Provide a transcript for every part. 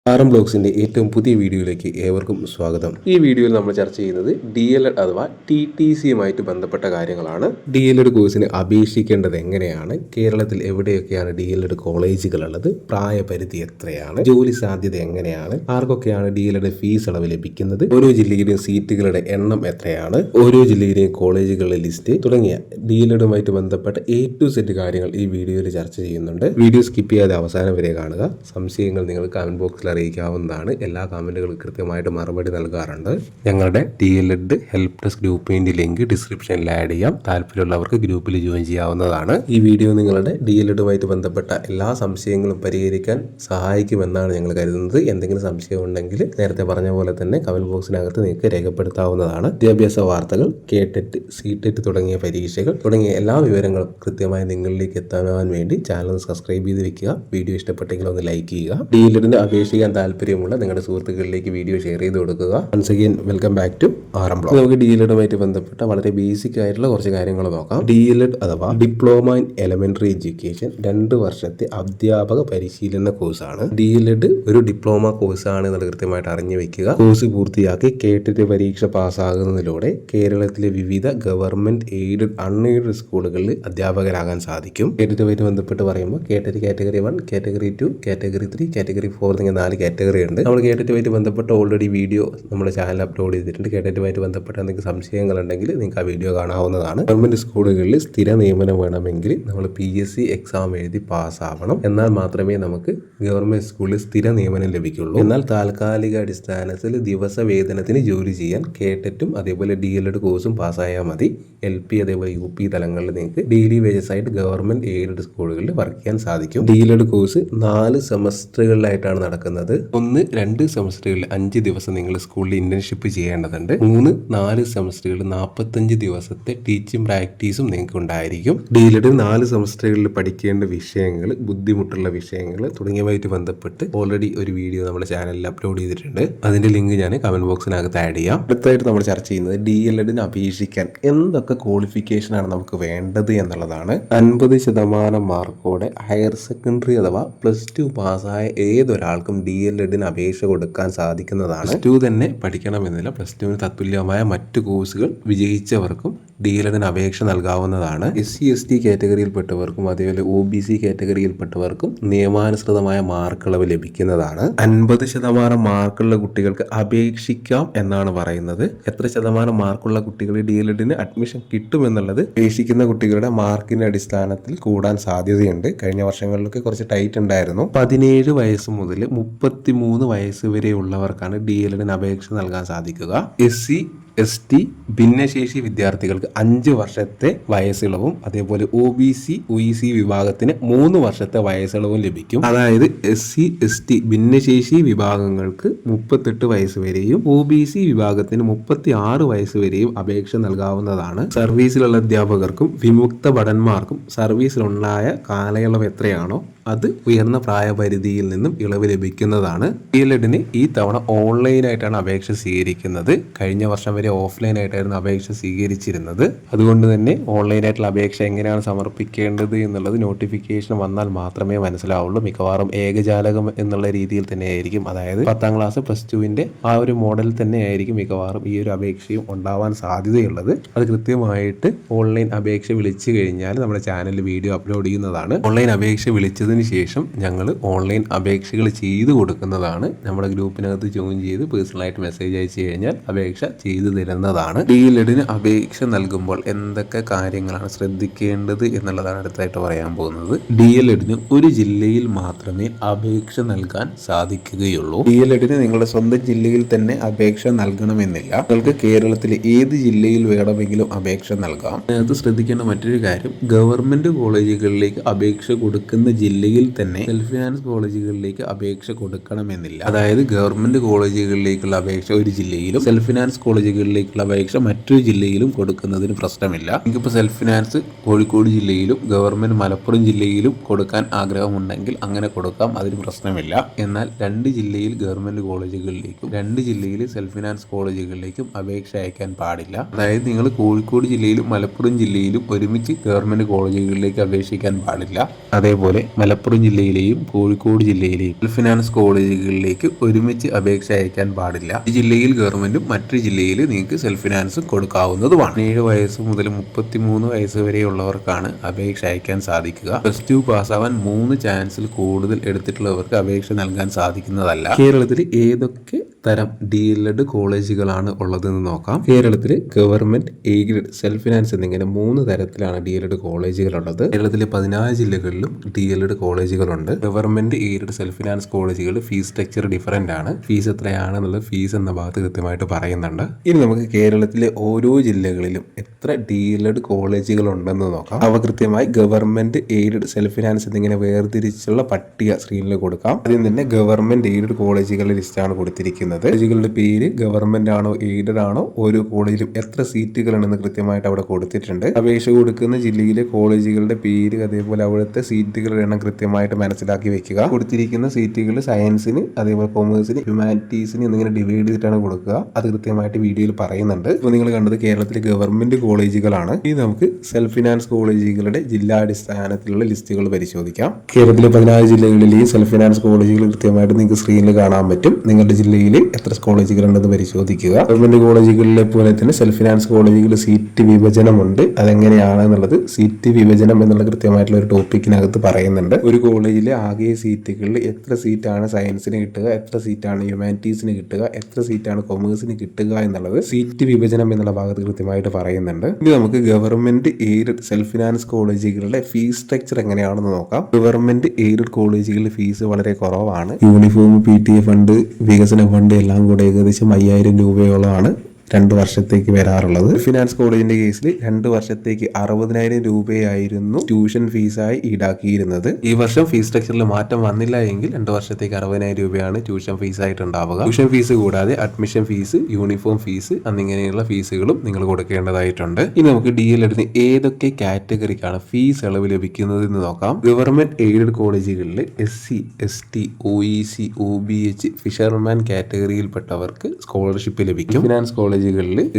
ആരം ബ്ലോഗ്സിന്റെ ഏറ്റവും പുതിയ വീഡിയോയിലേക്ക് ഏവർക്കും സ്വാഗതം. ഈ വീഡിയോയിൽ നമ്മൾ ചർച്ച ചെയ്യുന്നത് DLED അഥവാ TTCയുമായിട്ട് ബന്ധപ്പെട്ട കാര്യങ്ങളാണ്. DLED കോഴ്സിന് അപേക്ഷിക്കേണ്ടത് എങ്ങനെയാണ്, കേരളത്തിൽ എവിടെയൊക്കെയാണ് DLED കോളേജുകളുള്ളത്, പ്രായപരിധി എത്രയാണ്, ജോലി സാധ്യത എങ്ങനെയാണ്, ആർക്കൊക്കെയാണ് DLED ഫീസ് അളവ് ലഭിക്കുന്നത്, ഓരോ ജില്ലയിലെയും സീറ്റുകളുടെ എണ്ണം എത്രയാണ്, ഓരോ ജില്ലയിലെയും കോളേജുകളുടെ ലിസ്റ്റ് തുടങ്ങിയ DLEDുമായിട്ട് ബന്ധപ്പെട്ട A to Z കാര്യങ്ങൾ ഈ വീഡിയോയിൽ ചർച്ച ചെയ്യുന്നുണ്ട്. വീഡിയോ സ്കിപ്പ് ചെയ്യാതെ അവസാനം വരെ കാണുക. സംശയങ്ങൾ നിങ്ങൾ കമന്റ് ബോക്സിൽ അറിയിക്കാവുന്നതാണ്. എല്ലാ കമന്റുകൾക്കും കൃത്യമായിട്ട് മറുപടി നൽകാറുണ്ട്. ഞങ്ങളുടെ DLED ഹെൽപ്പ് ഡെസ്ക് ഗ്രൂപ്പിന്റെ ലിങ്ക് ഡിസ്ക്രിപ്ഷനിൽ ആഡ് ചെയ്യാം. താല്പര്യമുള്ളവർക്ക് ഗ്രൂപ്പിൽ ജോയിൻ ചെയ്യാവുന്നതാണ്. ഈ വീഡിയോ നിങ്ങളുടെ DLEDുമായിട്ട് ബന്ധപ്പെട്ട എല്ലാ സംശയങ്ങളും പരിഹരിക്കാൻ സഹായിക്കുമെന്നാണ് ഞങ്ങൾ കരുതുന്നത്. എന്തെങ്കിലും സംശയം ഉണ്ടെങ്കിൽ നേരത്തെ പറഞ്ഞ പോലെ തന്നെ കമന്റ് ബോക്സിനകത്ത് നിങ്ങൾക്ക് രേഖപ്പെടുത്താവുന്നതാണ്. വിദ്യാഭ്യാസ വാർത്തകൾ, KTET, CTET തുടങ്ങിയ പരീക്ഷകൾ തുടങ്ങിയ എല്ലാ വിവരങ്ങളും കൃത്യമായി നിങ്ങളിലേക്ക് എത്താൻ വേണ്ടി ചാനൽ സബ്സ്ക്രൈബ് ചെയ്ത് വെക്കുക. വീഡിയോ ഇഷ്ടപ്പെട്ടെങ്കിൽ ഒന്ന് ലൈക്ക് ചെയ്യുക. DLEDന് അപേക്ഷിക്കാൻ താല്പര്യമുള്ള നിങ്ങളുടെ സുഹൃത്തുക്കളിലേക്ക് വീഡിയോ ഷെയർ ചെയ്ത് കൊടുക്കുക. Once again welcome back to Aaram blog. നമുക്ക് DLEDുമായിട്ട് ബന്ധപ്പെട്ട വളരെ ബേസിക് ആയിട്ടുള്ള കുറച്ച് കാര്യങ്ങൾ നോക്കാം. DLED അഥവാ ഡിപ്ലോമ ഇൻ എലമെന്ററി എഡ്യൂക്കേഷൻ 2 വർഷത്തെ അധ്യാപക പരിശീലന കോഴ്സാണ്. DLED ഒരു ഡിപ്ലോമ കോഴ്സാണ് എന്നുള്ളത് കൃത്യമായിട്ട് അറിഞ്ഞു വെക്കുക. കോഴ്സ് പൂർത്തിയാക്കി KTET പരീക്ഷ പാസ്സാകുന്നതിലൂടെ കേരളത്തിലെ വിവിധ ഗവൺമെന്റ് എയ്ഡഡ് അൺഎയ്ഡഡ് സ്കൂളുകളിൽ അധ്യാപകരാകാൻ സാധിക്കും. KTETുമായിട്ട് ബന്ധപ്പെട്ട് പറയുമ്പോൾ KTET category 1, category 2, category 3, category 4 തുടങ്ങിയ 4 കാറ്റഗറി ഉണ്ട്. നമ്മൾ KTETുമായിട്ട് ബന്ധപ്പെട്ട ഓൾറെഡി വീഡിയോ നമ്മുടെ ചാനൽ അപ്ലോഡ് ചെയ്തിട്ടുണ്ട്. KTETുമായിട്ട് ബന്ധപ്പെട്ട എന്തെങ്കിലും സംശയങ്ങൾ ഉണ്ടെങ്കിൽ നിങ്ങൾക്ക് ആ വീഡിയോ കാണാവുന്നതാണ്. ഗവൺമെന്റ് സ്കൂളുകളിൽ സ്ഥിര നിയമനം വേണമെങ്കിൽ നമ്മൾ PSC എക്സാം എഴുതി പാസ്സാവണം. എന്നാൽ മാത്രമേ നമുക്ക് ഗവൺമെന്റ് സ്കൂളിൽ സ്ഥിര നിയമനം ലഭിക്കുള്ളൂ. എന്നാൽ താൽക്കാലിക അടിസ്ഥാനത്തിൽ ദിവസ വേതനത്തിന് ജോലി ചെയ്യാൻ KTETും അതേപോലെ DLED കോഴ്സും പാസ്സായാൽ മതി. LP അതേപോലെ UP തലങ്ങളിൽ നിങ്ങൾക്ക് ഡെയിലി വേജസ് ആയിട്ട് ഗവൺമെന്റ് എയ്ഡഡ് സ്കൂളുകളിൽ വർക്ക് ചെയ്യാൻ സാധിക്കും. DLED കോഴ്സ് 4 സെമസ്റ്ററുകളിലായിട്ടാണ് നടക്കുന്നത്. 1-2 സെമസ്റ്ററുകളിൽ 5 ദിവസം നിങ്ങൾ സ്കൂളിൽ ഇന്റേൺഷിപ്പ് ചെയ്യേണ്ടതുണ്ട്. 3-4 സെമസ്റ്ററുകളിൽ 45 ദിവസത്തെ ടീച്ചിങ് പ്രാക്ടീസും നിങ്ങൾക്ക് ഉണ്ടായിരിക്കും. DLED 4 സെമസ്റ്ററുകളിൽ പഠിക്കേണ്ട വിഷയങ്ങൾ, ബുദ്ധിമുട്ടുള്ള വിഷയങ്ങൾ തുടങ്ങിയവയായിട്ട് ബന്ധപ്പെട്ട് ഓൾറെഡി ഒരു വീഡിയോ നമ്മുടെ ചാനലിൽ അപ്ലോഡ് ചെയ്തിട്ടുണ്ട്. അതിന്റെ ലിങ്ക് ഞാൻ കമന്റ് ബോക്സിനകത്ത് ആഡ് ചെയ്യാം. അടുത്തായിട്ട് നമ്മൾ ചർച്ച ചെയ്യുന്നത് DLEDന് അപേക്ഷിക്കാൻ എന്തൊക്കെ ക്വാളിഫിക്കേഷൻ ആണ് നമുക്ക് വേണ്ടത് എന്നുള്ളതാണ്. 50% മാർക്കോടെ ഹയർ സെക്കൻഡറി അഥവാ +2 പാസ്സായ ഏതൊരാൾക്കും DLEDന് അപേക്ഷ കൊടുക്കാൻ സാധിക്കുന്നതാണ്. +2 തന്നെ പഠിക്കണമെന്നില്ല. +2ന് തത്തുല്യമായ മറ്റു കോഴ്സുകൾ വിജയിച്ചവർക്കും DLEDന് അപേക്ഷ നൽകാവുന്നതാണ്. SC/ST കാറ്റഗറിയിൽപ്പെട്ടവർക്കും അതേപോലെ OBC കാറ്റഗറിയിൽപ്പെട്ടവർക്കും നിയമാനുസൃതമായ മാർക്കുകളവ് ലഭിക്കുന്നതാണ്. 50% മാർക്കുള്ള കുട്ടികൾക്ക് അപേക്ഷിക്കാം എന്നാണ് പറയുന്നത്. എത്ര ശതമാനം മാർക്കുള്ള കുട്ടികൾ DLEDന് അഡ്മിഷൻ കിട്ടുമെന്നുള്ളത് അപേക്ഷിക്കുന്ന കുട്ടികളുടെ മാർക്കിന്റെ അടിസ്ഥാനത്തിൽ കൂടാൻ സാധ്യതയുണ്ട്. കഴിഞ്ഞ വർഷങ്ങളിലൊക്കെ കുറച്ച് ടൈറ്റ് ഉണ്ടായിരുന്നു. 17 വയസ്സ് മുതൽ 33 വയസ്സ് വരെ ഉള്ളവർക്കാണ് DLEDന് അപേക്ഷ നൽകാൻ സാധിക്കുക. SC/ST ഭിന്നശേഷി വിദ്യാർത്ഥികൾക്ക് 5 വർഷത്തെ വയസ്സിളവും അതേപോലെ OBC/OEC വിഭാഗത്തിന് 3 വർഷത്തെ വയസ്സിളവും ലഭിക്കും. അതായത് SC/ST ഭിന്നശേഷി വിഭാഗങ്ങൾക്ക് 38 വയസ്സ് വരെയും OBC വിഭാഗത്തിന് 36 വയസ്സ് വരെയും അപേക്ഷ നൽകാവുന്നതാണ്. സർവീസിലുള്ള അധ്യാപകർക്കും വിമുക്ത ഭടന്മാർക്കും സർവീസിലുണ്ടായ കാലയളവ് എത്രയാണോ അത് ഉയർന്ന പ്രായപരിധിയിൽ നിന്നും ഇളവ് ലഭിക്കുന്നതാണ്. DLEDന് ഈ തവണ ഓൺലൈനായിട്ടാണ് അപേക്ഷ സ്വീകരിക്കുന്നത്. കഴിഞ്ഞ വർഷം വരെ ഓഫ്ലൈൻ ആയിട്ടായിരുന്നു അപേക്ഷ സ്വീകരിച്ചിരുന്നത്. അതുകൊണ്ട് തന്നെ ഓൺലൈനായിട്ടുള്ള അപേക്ഷ എങ്ങനെയാണ് സമർപ്പിക്കേണ്ടത് എന്നുള്ളത് നോട്ടിഫിക്കേഷൻ വന്നാൽ മാത്രമേ മനസ്സിലാവുള്ളൂ. മിക്കവാറും ഏകജാലകം എന്നുള്ള രീതിയിൽ തന്നെ ആയിരിക്കും. അതായത് 10ാം ക്ലാസ് +2ന്റെ ആ ഒരു മോഡൽ തന്നെ ആയിരിക്കും മിക്കവാറും ഈ ഒരു അപേക്ഷയും ഉണ്ടാവാൻ സാധ്യതയുള്ളത്. അത് കൃത്യമായിട്ട് ഓൺലൈൻ അപേക്ഷ വിളിച്ചു കഴിഞ്ഞാൽ നമ്മുടെ ചാനലിൽ വീഡിയോ അപ്ലോഡ് ചെയ്യുന്നതാണ്. ഓൺലൈൻ അപേക്ഷ വിളിച്ചതിന് ശേഷം ഞങ്ങൾ ഓൺലൈൻ അപേക്ഷകൾ ചെയ്തു കൊടുക്കുന്നതാണ്. നമ്മുടെ ഗ്രൂപ്പിനകത്ത് ജോയിൻ ചെയ്ത് പേഴ്സണലായിട്ട് മെസ്സേജ് അയച്ചു കഴിഞ്ഞാൽ അപേക്ഷ ചെയ്തു തരുന്നതാണ്. DLEDന് അപേക്ഷ നൽകുമ്പോൾ എന്തൊക്കെ കാര്യങ്ങളാണ് ശ്രദ്ധിക്കേണ്ടത് എന്നുള്ളതാണ് അടുത്തായിട്ട് പറയാൻ പോകുന്നത്. DLEDന് ഒരു ജില്ലയിൽ മാത്രമേ അപേക്ഷ നൽകാൻ സാധിക്കുകയുള്ളൂ. DLEDന് നിങ്ങളുടെ സ്വന്തം ജില്ലയിൽ തന്നെ അപേക്ഷ നൽകണമെന്നില്ല. നിങ്ങൾക്ക് കേരളത്തിലെ ഏത് ജില്ലയിൽ വേണമെങ്കിലും അപേക്ഷ നൽകാം. അതിനകത്ത് ശ്രദ്ധിക്കേണ്ട മറ്റൊരു കാര്യം, ഗവൺമെന്റ് കോളേജുകളിലേക്ക് അപേക്ഷ കൊടുക്കുന്ന ജില്ലയിൽ തന്നെ സെൽഫ് ഫിനാൻസ് കോളേജുകളിലേക്ക് അപേക്ഷ കൊടുക്കണമെന്നില്ല. അതായത് ഗവൺമെന്റ് കോളേജുകളിലേക്കുള്ള അപേക്ഷ ഒരു ജില്ലയിലും സെൽഫ് ഫിനാൻസ് കോളേജുകളിൽ കോളേജുകളിലേക്കുള്ള അപേക്ഷ മറ്റൊരു ജില്ലയിലും കൊടുക്കുന്നതിന് പ്രശ്നമില്ല. നിങ്ങൾക്കിപ്പോൾ സെൽഫ് ഫിനാൻസ് കോഴിക്കോട് ജില്ലയിലും ഗവൺമെൻറ് മലപ്പുറം ജില്ലയിലും കൊടുക്കാൻ ആഗ്രഹമുണ്ടെങ്കിൽ അങ്ങനെ കൊടുക്കാം, അതിന് പ്രശ്നമില്ല. എന്നാൽ 2 ജില്ലയിൽ ഗവൺമെൻറ് കോളേജുകളിലേക്കും 2 ജില്ലയിൽ സെൽഫ് ഫിനാൻസ് കോളേജുകളിലേക്കും അപേക്ഷ അയക്കാൻ പാടില്ല. അതായത് നിങ്ങൾ കോഴിക്കോട് ജില്ലയിലും മലപ്പുറം ജില്ലയിലും ഒരുമിച്ച് ഗവൺമെൻറ് കോളേജുകളിലേക്ക് അപേക്ഷിക്കാൻ പാടില്ല. അതേപോലെ മലപ്പുറം ജില്ലയിലെയും കോഴിക്കോട് ജില്ലയിലെയും സെൽഫ് ഫിനാൻസ് കോളേജുകളിലേക്ക് ഒരുമിച്ച് അപേക്ഷ അയക്കാൻ പാടില്ല. ഈ ജില്ലയിൽ ഗവൺമെന്റും മറ്റു ജില്ലയിൽ നിങ്ങൾക്ക് സെൽഫ് ഫിനാൻസ് കൊടുക്കാവുന്നതുമാണ്. 7 വയസ്സ് മുതൽ 33 വയസ്സ് വരെയുള്ളവർക്കാണ് അപേക്ഷ അയക്കാൻ സാധിക്കുക. +2 പാസ്സാവാൻ 3 ചാൻസിൽ കൂടുതൽ എടുത്തിട്ടുള്ളവർക്ക് അപേക്ഷ നൽകാൻ സാധിക്കുന്നതല്ല. കേരളത്തിൽ ഏതൊക്കെ തരം DLED കോളേജുകളാണ് ഉള്ളതെന്ന് നോക്കാം. കേരളത്തിൽ ഗവൺമെന്റ്, എയ്ഡഡ്, സെൽഫ് ഫിനാൻസ് എന്നിങ്ങനെ 3 തരത്തിലാണ് DLED കോളേജുകളുള്ളത്. കേരളത്തിലെ 14 ജില്ലകളിലും DLED കോളേജുകളുണ്ട്. ഗവൺമെന്റ്, എയ്ഡഡ്, സെൽഫ് ഫിനാൻസ് കോളേജുകൾ ഫീസ് സ്ട്രക്ചർ ഡിഫറൻ്റ് ആണ്. ഫീസ് എത്രയാണെന്നുള്ളത് ഫീസ് എന്ന ഭാഗത്ത് കൃത്യമായിട്ട് പറയുന്നുണ്ട്. ഇനി നമുക്ക് കേരളത്തിലെ ഓരോ ജില്ലകളിലും എത്ര DLED കോളേജുകൾ ഉണ്ടെന്ന് നോക്കാം. അവ കൃത്യമായി ഗവൺമെന്റ്, എയ്ഡഡ്, സെൽഫ് ഫിനാൻസ് എന്നിങ്ങനെ വേർതിരിച്ചുള്ള പട്ടിക സ്ക്രീനിൽ കൊടുക്കാം. ആദ്യം തന്നെ ഗവൺമെന്റ് എയ്ഡഡ് കോളേജുകളുടെ ലിസ്റ്റാണ് കൊടുത്തിരിക്കുന്നത്. കോളേജുകളുടെ പേര് ഗവൺമെന്റ് ആണോ എയ്ഡഡ് ആണോ, ഓരോ കോളേജിലും എത്ര സീറ്റുകളുണ്ടെന്ന് കൃത്യമായിട്ട് അവിടെ കൊടുത്തിട്ടുണ്ട്. അപേക്ഷ കൊടുക്കുന്ന ജില്ലയിലെ കോളേജുകളുടെ പേര്, അതേപോലെ അവിടുത്തെ സീറ്റുകളുടെ എണ്ണം കൃത്യമായിട്ട് മനസ്സിലാക്കി വെക്കുക. കൊടുത്തിരിക്കുന്ന സീറ്റുകൾ സയൻസിന്, അതേപോലെ കൊമേഴ്സിന്, ഹ്യൂമാനിറ്റീസിന് എന്നിങ്ങനെ ഡിവൈഡ് ചെയ്തിട്ടാണ് കൊടുക്കുക. അത് കൃത്യമായിട്ട് വീഡിയോയിൽ പറയുന്നുണ്ട്. ഇപ്പോൾ നിങ്ങൾ കണ്ടത് കേരളത്തിലെ ഗവൺമെന്റ് കോളേജുകളാണ്. ഇനി നമുക്ക് സെൽഫ് ഫിനാൻസ് കോളേജുകളുടെ ജില്ലാടിസ്ഥാനത്തിലുള്ള ലിസ്റ്റുകൾ പരിശോധിക്കാം. കേരളത്തിലെ 14 ജില്ലകളിലെയും സെൽഫ് ഫിനാൻസ് കോളേജുകൾ കൃത്യമായിട്ട് നിങ്ങൾക്ക് സ്ക്രീനിൽ കാണാൻ പറ്റും. നിങ്ങളുടെ ജില്ലയിൽ എത്ര കോളേജുകളുണ്ടെന്ന് പരിശോധിക്കുക. ഗവൺമെന്റ് കോളേജുകളിലെ പോലെ തന്നെ സെൽഫ് ഫിനാൻസ് കോളേജുകളിൽ സീറ്റ് വിഭജനമുണ്ട്. അതെങ്ങനെയാണെന്നുള്ളത് സീറ്റ് വിഭജനം എന്നുള്ള കൃത്യമായിട്ടുള്ള ഒരു ടോപ്പിക്കിനകത്ത് പറയുന്നുണ്ട്. ഒരു കോളേജിലെ ആകെ സീറ്റുകളിൽ എത്ര സീറ്റാണ് സയൻസിന് കിട്ടുക, എത്ര സീറ്റാണ് ഹ്യൂമാനിറ്റീസിന് കിട്ടുക, എത്ര സീറ്റാണ് കൊമേഴ്സിന് കിട്ടുക എന്നുള്ളത് സീറ്റ് വിഭജനം എന്നുള്ള ഭാഗത്ത് കൃത്യമായിട്ട് പറയുന്നുണ്ട്. ഇനി നമുക്ക് ഗവൺമെന്റ് എയ്ഡഡ്, സെൽഫ് ഫിനാൻസ് കോളേജുകളുടെ ഫീസ് സ്ട്രക്ചർ എങ്ങനെയാണെന്ന് നോക്കാം. ഗവൺമെന്റ് എയ്ഡഡ് കോളേജുകളിലെ ഫീസ് വളരെ കുറവാണ്. യൂണിഫോം, PTA ഫണ്ട്, വികസന ഫണ്ട് എല്ലാം കൂടെ ഏകദേശം 5000 രൂപയോളമാണ് 2 വർഷത്തേക്ക് വരാറുള്ളത്. ഫിനാൻസ് കോളേജിന്റെ കേസിൽ 2 വർഷത്തേക്ക് 60,000 രൂപയായിരുന്നു ട്യൂഷൻ ഫീസായി ഈടാക്കിയിരുന്നത്. ഈ വർഷം ഫീസ് സ്ട്രക്ചറിൽ മാറ്റം വന്നില്ല എങ്കിൽ 2 വർഷത്തേക്ക് 60,000 രൂപയാണ് ട്യൂഷൻ ഫീസായിട്ട് ഉണ്ടാവുക. ട്യൂഷൻ ഫീസ് കൂടാതെ അഡ്മിഷൻ ഫീസ്, യൂണിഫോം ഫീസ് എന്നിങ്ങനെയുള്ള ഫീസുകളും നിങ്ങൾ കൊടുക്കേണ്ടതായിട്ടുണ്ട്. ഇനി നമുക്ക് DLEDന് ഏതൊക്കെ കാറ്റഗറിക്കാണ് ഫീസ് ഇളവ് ലഭിക്കുന്നത് എന്ന് നോക്കാം. ഗവൺമെന്റ് എയ്ഡഡ് കോളേജുകളിൽ SC, ST, OEC, OBH, fisherman കാറ്റഗറിയിൽപ്പെട്ടവർക്ക് സ്കോളർഷിപ്പ് ലഭിക്കും. ഫിനാൻസ് കോളേജുകളിൽ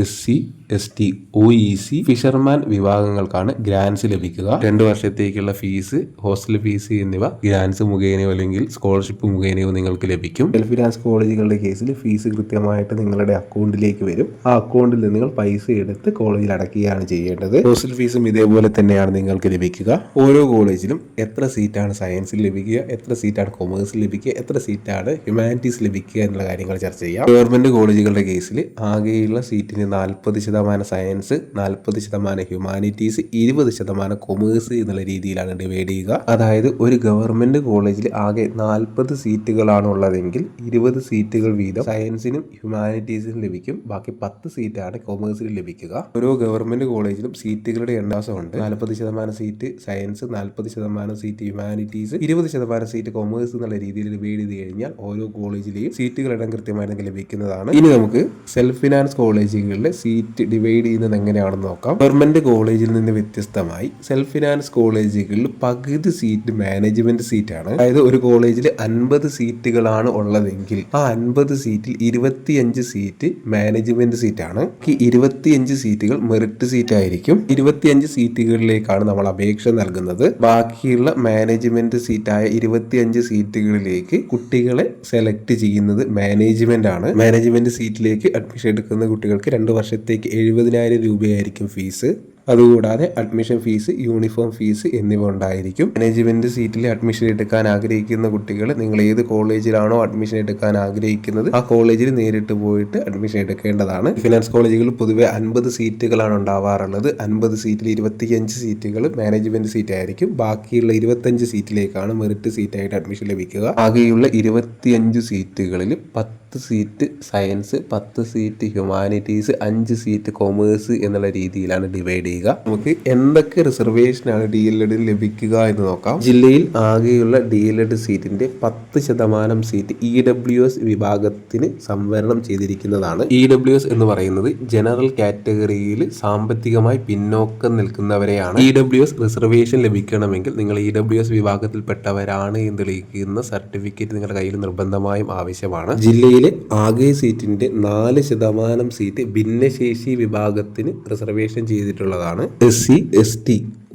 SC, ST, OEC, ഫിഷർമാൻ വിഭാഗങ്ങൾക്കാണ് ഗ്രാൻസ് ലഭിക്കുക. 2 വർഷത്തേക്കുള്ള ഫീസ്, ഹോസ്റ്റൽ ഫീസ് എന്നിവ ഗ്രാൻസ് മുഖേനയോ അല്ലെങ്കിൽ സ്കോളർഷിപ്പ് മുഖേനയോ നിങ്ങൾക്ക് ലഭിക്കും. സെൽഫ് ഫിനാൻസ് കോളേജുകളുടെ കേസിൽ ഫീസ് കൃത്യമായിട്ട് നിങ്ങളുടെ അക്കൗണ്ടിലേക്ക് വരും. ആ അക്കൗണ്ടിൽ നിന്ന് നിങ്ങൾ പൈസ എടുത്ത് കോളേജിൽ അടയ്ക്കുകയാണ് ചെയ്യേണ്ടത്. ഹോസ്റ്റൽ ഫീസും ഇതേപോലെ തന്നെയാണ് നിങ്ങൾക്ക് ലഭിക്കുക. ഓരോ കോളേജിലും എത്ര സീറ്റാണ് സയൻസിൽ ലഭിക്കുക, എത്ര സീറ്റാണ് കൊമേഴ്സിൽ ലഭിക്കുക, എത്ര സീറ്റാണ് ഹ്യൂമാനിറ്റീസ് ലഭിക്കുക എന്നുള്ള കാര്യങ്ങൾ ചർച്ച ചെയ്യാം. ഗവൺമെന്റ് കോളേജുകളുടെ കേസിൽ ആകെയുള്ള സീറ്റിന് 40% സയൻസ്, 40% ഹ്യൂമാനിറ്റീസ്, 20% കൊമേഴ്സ് എന്നുള്ള രീതിയിലാണ് ഡിവൈഡ് ചെയ്യുക. അതായത് ഒരു ഗവൺമെന്റ് കോളേജിൽ ആകെ 40 സീറ്റുകളാണ് ഉള്ളതെങ്കിൽ 20 സീറ്റുകൾ വീതം സയൻസിനും ഹ്യൂമാനിറ്റീസിനും ലഭിക്കും. ബാക്കി 10 സീറ്റാണ് കൊമേഴ്സിന് ലഭിക്കുക. ഓരോ ഗവൺമെന്റ് കോളേജിലും സീറ്റുകളുടെ എണ്ണാസമുണ്ട്. 40% seat science, 40% seat humanities, 20% seat commerce എന്നുള്ള രീതിയിൽ ഡിവൈഡ് ചെയ്ത് കഴിഞ്ഞാൽ ഓരോ കോളേജിലെയും സീറ്റുകളുടെ എണ്ണം കൃത്യമായിട്ട് ലഭിക്കുന്നതാണ്. ഇനി നമുക്ക് സെൽഫ് ഫിനാൻസ് കോളേജുകളിലെ സീറ്റ് ഡിവൈഡ് ചെയ്യുന്നത് എങ്ങനെയാണെന്ന് നോക്കാം. ഗവൺമെന്റ് കോളേജിൽ നിന്ന് വ്യത്യസ്തമായി സെൽഫ് ഫിനാൻസ് കോളേജുകളിൽ പകുതി സീറ്റ് മാനേജ്മെന്റ് സീറ്റാണ്. അതായത് ഒരു കോളേജിൽ 50 സീറ്റുകളാണ് ഉള്ളതെങ്കിൽ ആ 50 സീറ്റിൽ 25 സീറ്റ് മാനേജ്മെന്റ് സീറ്റാണ്. ഈ 25 സീറ്റുകൾ മെറിറ്റ് സീറ്റ് ആയിരിക്കും. 25 സീറ്റുകളിലേക്കാണ് നമ്മൾ അപേക്ഷ നൽകുന്നത്. ബാക്കിയുള്ള മാനേജ്മെന്റ് സീറ്റായ 25 സീറ്റുകളിലേക്ക് കുട്ടികളെ സെലക്ട് ചെയ്യുന്നത് മാനേജ്മെന്റ് ആണ്. മാനേജ്മെന്റ് സീറ്റിലേക്ക് അഡ്മിഷൻ എടുക്കുന്ന കുട്ടികൾക്ക് 2 വർഷത്തേക്ക് 70,000 രൂപയായിരിക്കും ഫീസ്. അതുകൂടാതെ അഡ്മിഷൻ ഫീസ്, യൂണിഫോം ഫീസ് എന്നിവ ഉണ്ടായിരിക്കും. മാനേജ്മെന്റ് സീറ്റിൽ അഡ്മിഷൻ എടുക്കാൻ ആഗ്രഹിക്കുന്ന കുട്ടികൾ നിങ്ങൾ ഏത് കോളേജിലാണോ അഡ്മിഷൻ എടുക്കാൻ ആഗ്രഹിക്കുന്നത് ആ കോളേജിൽ നേരിട്ട് പോയിട്ട് അഡ്മിഷൻ എടുക്കേണ്ടതാണ്. ഫിനാൻസ് കോളേജുകളിൽ പൊതുവെ 50 സീറ്റുകളാണ് ഉണ്ടാവാറുള്ളത്. 50 സീറ്റിൽ 25 സീറ്റുകൾ മാനേജ്മെന്റ് സീറ്റ് ആയിരിക്കും. ബാക്കിയുള്ള 25 സീറ്റിലേക്കാണ് മെറിറ്റ് സീറ്റായിട്ട് അഡ്മിഷൻ ലഭിക്കുക. ആകെയുള്ള 25 സീറ്റുകളിൽ 10 seat science, 10 seat humanities, 5 seat commerce എന്നുള്ള രീതിയിലാണ് ഡിവൈഡ് ചെയ്യുക. ചെയ്യുക. നമുക്ക് എന്തൊക്കെ റിസർവേഷനാണ് DLED ലഭിക്കുക എന്ന് നോക്കാം. ജില്ലയിൽ ആകെയുള്ള DLED സീറ്റിന്റെ 10% സീറ്റ് EWS വിഭാഗത്തിന് സംവരണം ചെയ്തിരിക്കുന്നതാണ്. EWS എന്ന് പറയുന്നത് ജനറൽ കാറ്റഗറിയിൽ സാമ്പത്തികമായി പിന്നോക്കം നിൽക്കുന്നവരെയാണ്. EWS റിസർവേഷൻ ലഭിക്കണമെങ്കിൽ നിങ്ങൾ EWS വിഭാഗത്തിൽപ്പെട്ടവരാണ് എന്ന് തെളിയിക്കുന്ന സർട്ടിഫിക്കറ്റ് നിങ്ങളുടെ കയ്യിൽ നിർബന്ധമായും ആവശ്യമാണ്. ജില്ലയിലെ ആകെ സീറ്റിന്റെ 4% സീറ്റ് ഭിന്നശേഷി വിഭാഗത്തിന് റിസർവേഷൻ ചെയ്തിട്ടുള്ളതാണ്. SC, ST,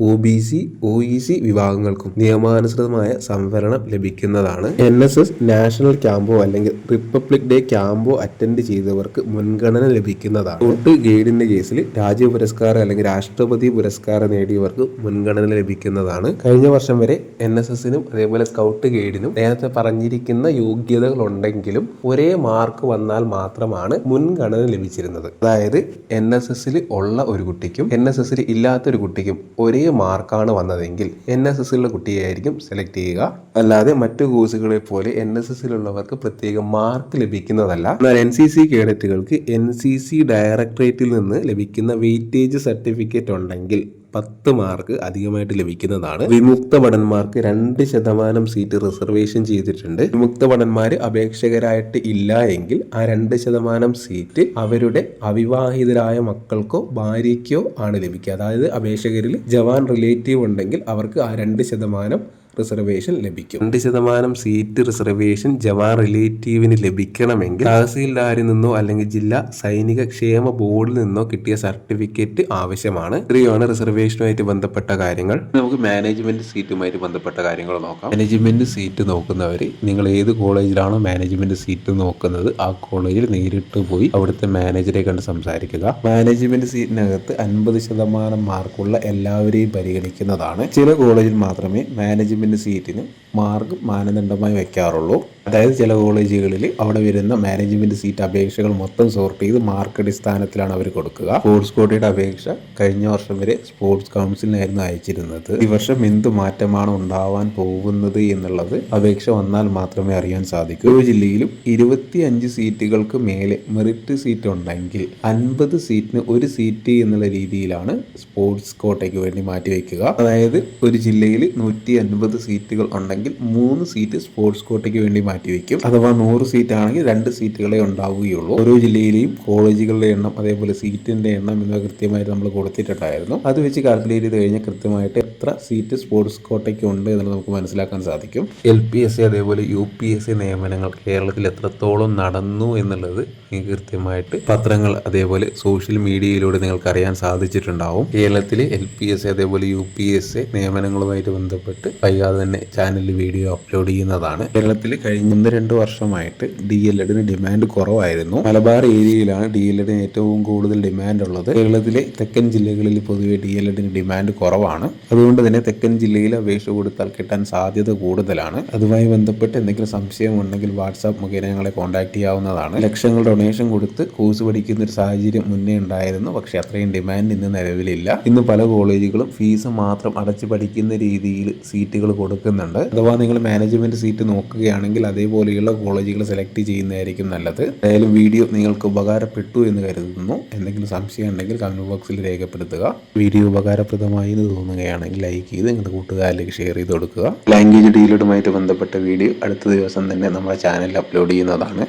OBC, OEC വിഭാഗങ്ങൾക്കും നിയമാനുസൃതമായ സംവരണം ലഭിക്കുന്നതാണ്. NSS നാഷണൽ ക്യാമ്പോ അല്ലെങ്കിൽ റിപ്പബ്ലിക് ഡേ ക്യാമ്പോ അറ്റൻഡ് ചെയ്തവർക്ക് മുൻഗണന ലഭിക്കുന്നതാണ്. സ്കൗട്ട് ഗൈഡിന്റെ കേസിൽ രാജ്യ പുരസ്കാരം അല്ലെങ്കിൽ രാഷ്ട്രപതി പുരസ്കാരം നേടിയവർക്ക് മുൻഗണന ലഭിക്കുന്നതാണ്. കഴിഞ്ഞ വർഷം വരെ NSSനും അതേപോലെ സ്കൗട്ട് ഗൈഡിനും നേരത്തെ പറഞ്ഞിരിക്കുന്ന യോഗ്യതകൾ ഉണ്ടെങ്കിലും ഒരേ മാർക്ക് വന്നാൽ മാത്രമാണ് മുൻഗണന ലഭിച്ചിരുന്നത്. അതായത് NSSൽ ഉള്ള ഒരു കുട്ടിക്കും NSSൽ ഇല്ലാത്ത ഒരു കുട്ടിക്കും ഒരേ മാർക്കാണ് വന്നതെങ്കിൽ NSSലുള്ള കുട്ടിയായിരിക്കും സെലക്ട് ചെയ്യുക. അല്ലാതെ മറ്റു കോഴ്സുകളെ പോലെ NSSലുള്ളവർക്ക് പ്രത്യേക മാർക്ക് ലഭിക്കുന്നതല്ല. എന്നാൽ NCC കേഡറ്റുകൾക്ക് NCC ഡയറക്ടറേറ്റിൽ നിന്ന് ലഭിക്കുന്ന വെയിറ്റേജ് സർട്ടിഫിക്കറ്റ് ഉണ്ടെങ്കിൽ 10 മാർക്ക് അധികമായിട്ട് ലഭിക്കുന്നതാണ്. വിമുക്ത ഭടന്മാർക്ക് 2% സീറ്റ് റിസർവേഷൻ ചെയ്തിട്ടുണ്ട്. വിമുക്ത ഭടന്മാർ അപേക്ഷകരായിട്ട് ഇല്ല എങ്കിൽ ആ 2% സീറ്റ് അവരുടെ അവിവാഹിതരായ മക്കൾക്കോ ഭാര്യയ്ക്കോ ആണ് ലഭിക്കുക. അതായത് അപേക്ഷകരിൽ ജവാൻ റിലേറ്റീവ് ഉണ്ടെങ്കിൽ അവർക്ക് ആ 2% റിസർവേഷൻ ലഭിക്കും. 2% സീറ്റ് റിസർവേഷൻ ജവാൻ റിലേറ്റീവിന് ലഭിക്കണമെങ്കിൽ തഹസീൽദാരിൽ നിന്നോ അല്ലെങ്കിൽ ജില്ലാ സൈനിക ക്ഷേമ ബോർഡിൽ നിന്നോ കിട്ടിയ സർട്ടിഫിക്കറ്റ് ആവശ്യമാണ്. ഇത്രയുമാണ് റിസർവേഷനുമായിട്ട് ബന്ധപ്പെട്ട കാര്യങ്ങൾ. നമുക്ക് മാനേജ്മെന്റ് സീറ്റുമായിട്ട് ബന്ധപ്പെട്ട കാര്യങ്ങൾ നോക്കാം. മാനേജ്മെന്റ് സീറ്റ് നോക്കുന്നവർ നിങ്ങൾ ഏത് കോളേജിലാണോ മാനേജ്മെന്റ് സീറ്റ് നോക്കുന്നത് ആ കോളേജിൽ നേരിട്ട് പോയി അവിടുത്തെ മാനേജറെ കണ്ട് സംസാരിക്കുക. മാനേജ്മെന്റ് സീറ്റിനകത്ത് 50% മാർക്കുള്ള എല്ലാവരെയും പരിഗണിക്കുന്നതാണ്. ചില കോളേജിൽ മാത്രമേ മാനേജ്മെന്റ് സീറ്റിന് മാർക്ക് മാനദണ്ഡമായി വെക്കാറുള്ളൂ. അതായത് ചില കോളേജുകളിൽ അവിടെ വരുന്ന മാനേജ്മെന്റ് സീറ്റ് അപേക്ഷകൾ മൊത്തം സോർട്ട് ചെയ്ത് മാർക്ക് അടിസ്ഥാനത്തിലാണ് അവർ കൊടുക്കുക. സ്പോർട്സ് കോട്ടയുടെ അപേക്ഷ കഴിഞ്ഞ വർഷം വരെ സ്പോർട്സ് കൗൺസിലിനായിരുന്നു അയച്ചിരുന്നത്. ഈ വർഷം എന്ത് മാറ്റമാണ് ഉണ്ടാവാൻ പോകുന്നത് എന്നുള്ളത് അപേക്ഷ വന്നാൽ മാത്രമേ അറിയാൻ സാധിക്കൂ. ഓരോ ജില്ലയിലും 25 സീറ്റുകൾക്ക് മേലെ മെറിറ്റ് സീറ്റ് ഉണ്ടെങ്കിൽ 50 സീറ്റിന് ഒരു സീറ്റ് എന്നുള്ള രീതിയിലാണ് സ്പോർട്സ് കോട്ടയ്ക്ക് വേണ്ടി മാറ്റിവെക്കുക. അതായത് ഒരു ജില്ലയിൽ 150 സീറ്റുകൾ ഉണ്ടെങ്കിൽ 3 സീറ്റ് സ്പോർട്സ് കോട്ടയ്ക്ക് വേണ്ടി മാറ്റിവെക്കും. അഥവാ 100 സീറ്റ് ആണെങ്കിൽ 2 സീറ്റുകളെ ഉണ്ടാവുകയുള്ളൂ. ഓരോ ജില്ലയിലെയും കോളേജുകളുടെ എണ്ണം അതേപോലെ സീറ്റിന്റെ എണ്ണം എന്നിവ കൃത്യമായിട്ട് നമ്മൾ കൊടുത്തിട്ടുണ്ടായിരുന്നു. അത് വെച്ച് കാൽക്കുലേറ്റ് ചെയ്ത് കഴിഞ്ഞാൽ കൃത്യമായിട്ട് എത്ര സീറ്റ് സ്പോർട്സ് കോട്ടയ്ക്ക് ഉണ്ട് എന്നുള്ളത് നമുക്ക് മനസ്സിലാക്കാൻ സാധിക്കും. LPSC അതേപോലെ UPSC നിയമനങ്ങൾ കേരളത്തിൽ എത്രത്തോളം നടന്നു എന്നുള്ളത് നിങ്ങൾക്ക് കൃത്യമായിട്ട് പത്രങ്ങൾ അതേപോലെ സോഷ്യൽ മീഡിയയിലൂടെ നിങ്ങൾക്ക് അറിയാൻ സാധിച്ചിട്ടുണ്ടാവും. കേരളത്തിലെ LPSC അതേപോലെ UPSC നിയമനങ്ങളുമായിട്ട് ബന്ധപ്പെട്ട് വൈകാതെ തന്നെ ചാനലിൽ വീഡിയോ അപ്ലോഡ് ചെയ്യുന്നതാണ്. കേരളത്തിൽ കഴിഞ്ഞ 1-2 വർഷമായിട്ട് DLEDന് ഡിമാൻഡ് കുറവായിരുന്നു. മലബാർ ഏരിയയിലാണ് DLEDന് ഏറ്റവും കൂടുതൽ ഡിമാൻഡ് ഉള്ളത്. കേരളത്തിലെ തെക്കൻ ജില്ലകളിൽ പൊതുവെ DLEDന് ഡിമാൻഡ് കുറവാണ്. അതുകൊണ്ട് തന്നെ തെക്കൻ ജില്ലയിൽ അപേക്ഷ കൊടുത്താൽ കിട്ടാൻ സാധ്യത കൂടുതലാണ്. അതുമായി ബന്ധപ്പെട്ട് എന്തെങ്കിലും സംശയം ഉണ്ടെങ്കിൽ വാട്സാപ്പ് മുഖേന ഞങ്ങളെ കോൺടാക്ട് ചെയ്യാവുന്നതാണ്. ലക്ഷങ്ങൾ ഡൊണേഷൻ കൊടുത്ത് കോഴ്സ് പഠിക്കുന്ന ഒരു സാഹചര്യം മുന്നേ ഉണ്ടായിരുന്നു. പക്ഷെ അത്രയും ഡിമാൻഡ് ഇന്ന് നിലവിലില്ല. ഇന്ന് പല കോളേജുകളും ഫീസ് മാത്രം അടച്ച് പഠിക്കുന്ന രീതിയിൽ സീറ്റുകൾ കൊടുക്കുന്നുണ്ട്. അഥവാ നിങ്ങൾ മാനേജ്മെന്റ് സീറ്റ് നോക്കുകയാണെങ്കിൽ അതേപോലെയുള്ള കോളേജുകൾ സെലക്ട് ചെയ്യുന്നതായിരിക്കും നല്ലത്. എന്തായാലും വീഡിയോ നിങ്ങൾക്ക് ഉപകാരപ്പെട്ടു എന്ന് കരുതുന്നു. എന്തെങ്കിലും സംശയം ഉണ്ടെങ്കിൽ കമന്റ് ബോക്സിൽ രേഖപ്പെടുത്തുക. വീഡിയോ ഉപകാരപ്രദമായി എന്ന് തോന്നുകയാണെങ്കിൽ ലൈക്ക് ചെയ്ത് നിങ്ങളുടെ കൂട്ടുകാരിലേക്ക് ഷെയർ ചെയ്ത് കൊടുക്കുക. ലാംഗ്വേജ് ഡീലുമായിട്ട് ബന്ധപ്പെട്ട വീഡിയോ അടുത്ത ദിവസം തന്നെ നമ്മുടെ ചാനലിൽ അപ്ലോഡ് ചെയ്യുന്നതാണ്.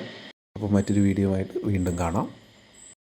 അപ്പോൾ മറ്റൊരു വീഡിയോ ആയിട്ട് വീണ്ടും കാണാം.